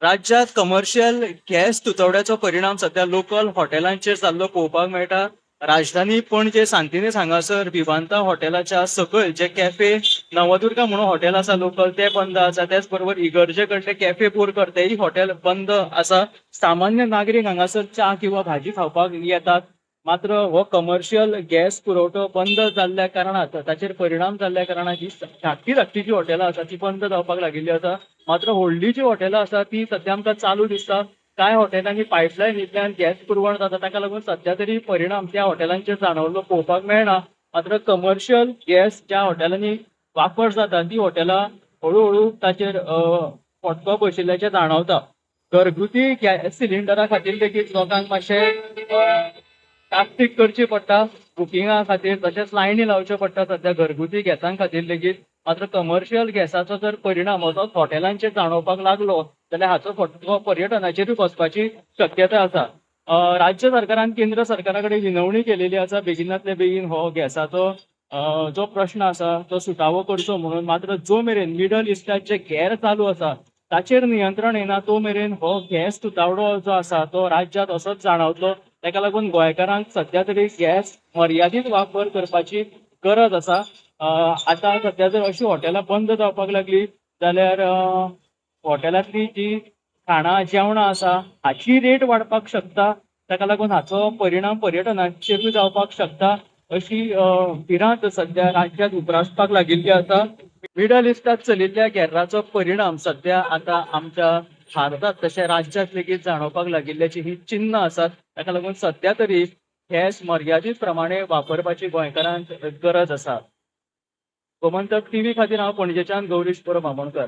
राज्यात commercial gas तुटवड्याचो परिणाम सध्या लोकल हॉटेलांचेर जाल्लो पळोवपाक मेळटा. राजधानी पणजे सांतिनेज हांगासर विवांता हॉटेलाच्या सकयल जे कॅफे नवदुर्गा म्हणून हॉटेल आसा लोकल ते बंद आसा. त्याच बरोबर इगर्जे कडले कॅफे बोरकर तेय हॉटेल बंद आसा. सामान्य नागरीक हांगासर च्या किंवा भाजी खावपाक येतात. मात्र हो कमर्शियल गॅस पुरवठो बंद जाल्ल्या कारणान ताचेर परिणाम जाल्ल्या कारणान ही धाकटी जी हॉटेलां आसा ती बंद जावपाक लागिल्ली आसा. मात्र व्हडली जी हॉटेलां आसा ती सध्या आमकां चालू दिसता. कांय हॉटेलांनी पायपलायनींतल्यान गॅस पुरवण जाता ताका लागून सध्या तरी परिणाम त्या हॉटेलांचेर जाणवल्लो पळोवपाक मेळना. मात्र कमर्शियल गॅस ज्या हॉटेलांनी वापर जाता ती हॉटेलां हळू ताचेर फटको बशिल्ल्याचें जाणवता. घरगुती गॅस सिलिंडरा खातीर लेगीत लोकांक मातशें ताकतीक करची पडटा बुकिंगा खातीर, तशेंच लायनी लावच्यो पडटा सध्या घरगुती गॅसां खातीर लेगीत. मात्र कमर्शियल गॅसाचो जर परिणाम असोच हॉटेलांचेर जाणवपाक लागलो जाल्यार हाचो फटको पर्यटनाचेरूय बसपाची शक्यताय आसा. राज्य सरकारान केंद्र सरकारा कडेन विनवणी केलेली आसा बेगिनातले बेगीन हो गॅसाचो जो प्रश्न आसा तो सुटावो करचो म्हणून. मात्र जो मेरेन मिडल इस्टात जे गॅर चालू आसा ताचेर नियंत्रण येना तो मेरेन हो गॅस तुटवडो जो आसा तो राज्यात असोच जाणवतलो. ताका लागून गोंयकारांक सध्या तरी गॅस मर्यादीत वापर करपाची गरज आसा. आतां सध्या जर अशीं हॉटेलां बंद जावपाक लागलीं जाल्यार हॉटेलांतलीं जी खाणां जेवणां आसा हाची रेट वाडपाक शकता. ताका लागून हाचो परिणाम पर्यटनाचेरूय जावपाक शकता अशी भिरांत सध्या राज्यांत उप्रासपाक लागिल्ली आसा. मिडल इस्टात चलिल्ल्या गॅराचो परिणाम सध्या आतां आमच्या भारतात तशें राज्यांत लेगीत जाणवपाक लागिल्ल्याची ही चिन्ह आसात. ताका लागून सध्या तरी गॅस मर्यादीत प्रमाणे वापरपाची गोंयकारांक गरज आसा. गोमंतक टीव्ही खातीर हांव पणजेच्यान गौरीश बामणकर.